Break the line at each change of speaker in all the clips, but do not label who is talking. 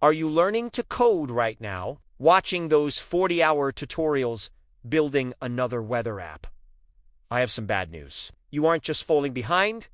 Are you learning to code right now, watching those 40-hour tutorials, building another weather app? I have some bad news. You aren't just falling behind,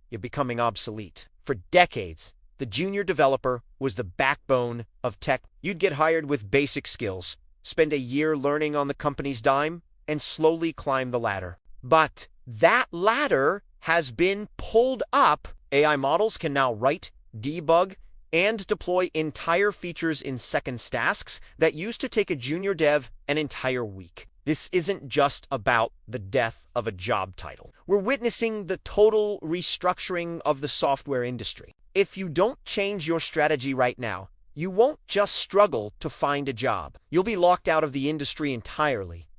you're becoming obsolete. For decades, the junior developer was the backbone of tech. You'd get hired with basic skills, spend a year learning on the company's dime, and slowly climb the ladder. But that ladder has been pulled up. AI models can now write, debug, and deploy entire features in seconds tasks that used to take a junior dev an entire week. This isn't just about the death of a job title. We're witnessing the total restructuring of the software industry. If you don't change your strategy right now, you won't just struggle to find a job. You'll be locked out of the industry entirely.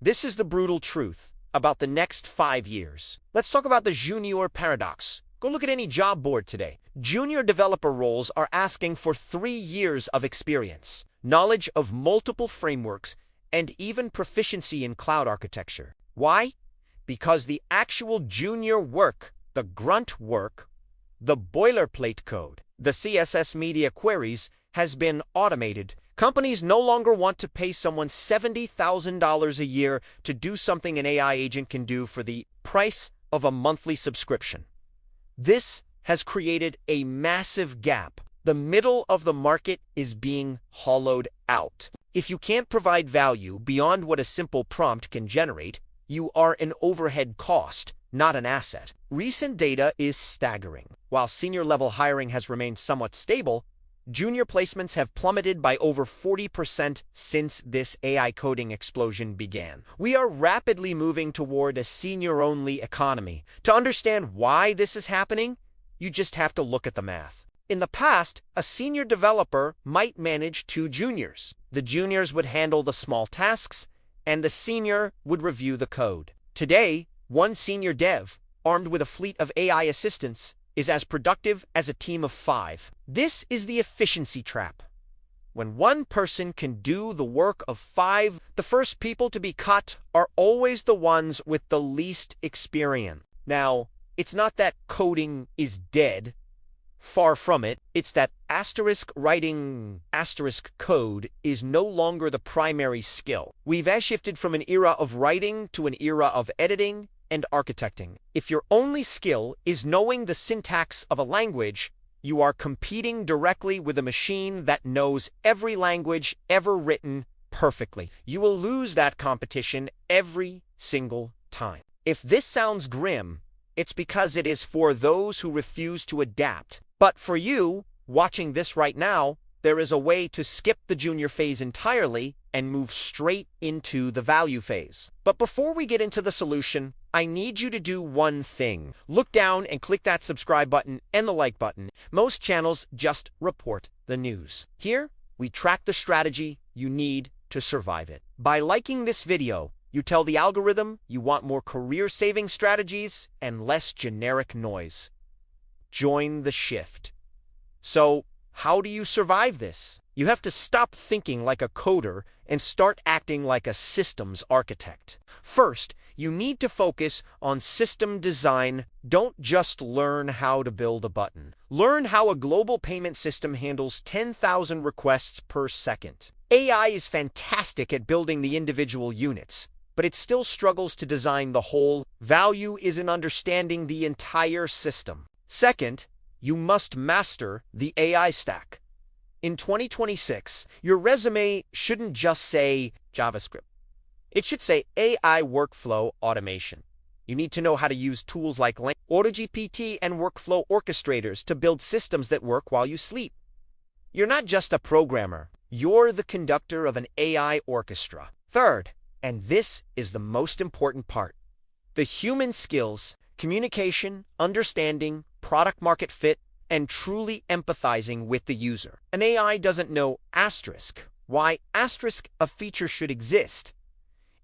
This is the brutal truth about the next 5 years. Let's talk about the junior paradox. Go look at any job board today. Junior developer roles are asking for 3 years of experience, knowledge of multiple frameworks, and even proficiency in cloud architecture. Why? Because the actual junior work, the grunt work, the boilerplate code, the CSS media queries, has been automated. Companies no longer want to pay someone $70,000 a year to do something an AI agent can do for the price of a monthly subscription. This has created a massive gap. The middle of the market is being hollowed out. If you can't provide value beyond what a simple prompt can generate, you are an overhead cost, not an asset. Recent data is staggering. While senior-level hiring has remained somewhat stable, junior placements have plummeted by over 40% since this AI coding explosion began. We are rapidly moving toward a senior-only economy. To understand why this is happening, you just have to look at the math. In the past, a senior developer might manage 2 juniors. The juniors would handle the small tasks, and the senior would review the code. Today, one senior dev, armed with a fleet of AI assistants, is as productive as a team of 5. This is the efficiency trap. When one person can do the work of 5, the first people to be cut are always the ones with the least experience. Now, it's not that coding is dead. Far from it. It's that writing code is no longer the primary skill. We've shifted from an era of writing to an era of editing and architecting. If your only skill is knowing the syntax of a language, you are competing directly with a machine that knows every language ever written perfectly. You will lose that competition every single time. If this sounds grim, it's because it is for those who refuse to adapt. But for you, watching this right now, there is a way to skip the junior phase entirely and move straight into the value phase. But before we get into the solution, I need you to do one thing. Look down and click that subscribe button and the like button. Most channels just report the news. Here, we track the strategy you need to survive it. By liking this video, you tell the algorithm you want more career-saving strategies and less generic noise. Join the shift. So, how do you survive this? You have to stop thinking like a coder and start acting like a systems architect. First, you need to focus on system design. Don't just learn how to build a button. Learn how a global payment system handles 10,000 requests per second. AI is fantastic at building the individual units, but it still struggles to design the whole. Value is in understanding the entire system. Second, you must master the AI stack. In 2026, your resume shouldn't just say JavaScript. It should say AI workflow automation. You need to know how to use tools like AutoGPT and workflow orchestrators to build systems that work while you sleep. You're not just a programmer. You're the conductor of an AI orchestra. Third, and this is the most important part, the human skills, communication, understanding, product market fit, and truly empathizing with the user. An AI doesn't know asterisk, why asterisk a feature should exist.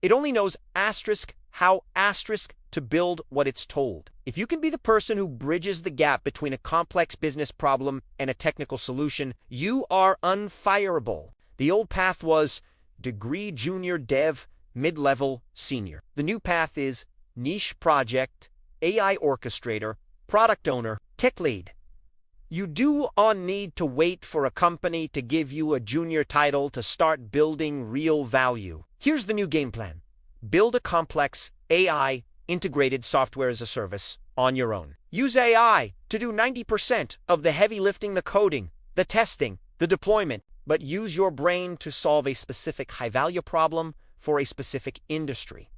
It only knows asterisk how asterisk to build what it's told. If you can be the person who bridges the gap between a complex business problem and a technical solution, you are unfireable. The old path was degree junior dev, mid-level senior. The new path is niche project, AI orchestrator, product owner, tech lead. You do not need to wait for a company to give you a junior title to start building real value. Here's the new game plan. Build a complex AI integrated software as a service on your own. Use AI to do 90% of the heavy lifting, the coding, the testing, the deployment, but use your brain to solve a specific high-value problem for a specific industry.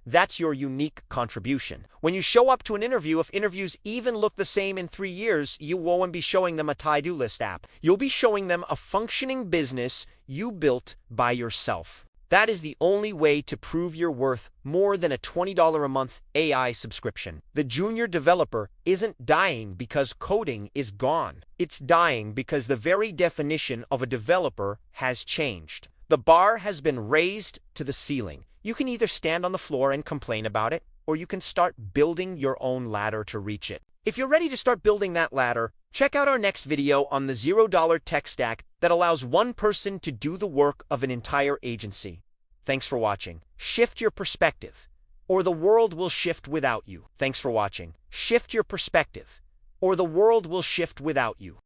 That's your unique contribution. When you show up to an interview, if interviews even look the same in 3 years, you won't be showing them a to-do list app. You'll be showing them a functioning business you built by yourself. That is the only way to prove you're worth more than a $20 a month AI subscription. The junior developer isn't dying because coding is gone. It's dying because the very definition of a developer has changed. The bar has been raised to the ceiling. You can either stand on the floor and complain about it, or you can start building your own ladder to reach it. If you're ready to start building that ladder, check out our next video on the $0 tech stack that allows one person to do the work of an entire agency. Thanks for watching. Shift your perspective, or the world will shift without you. Thanks for watching. Shift your perspective, or the world will shift without you.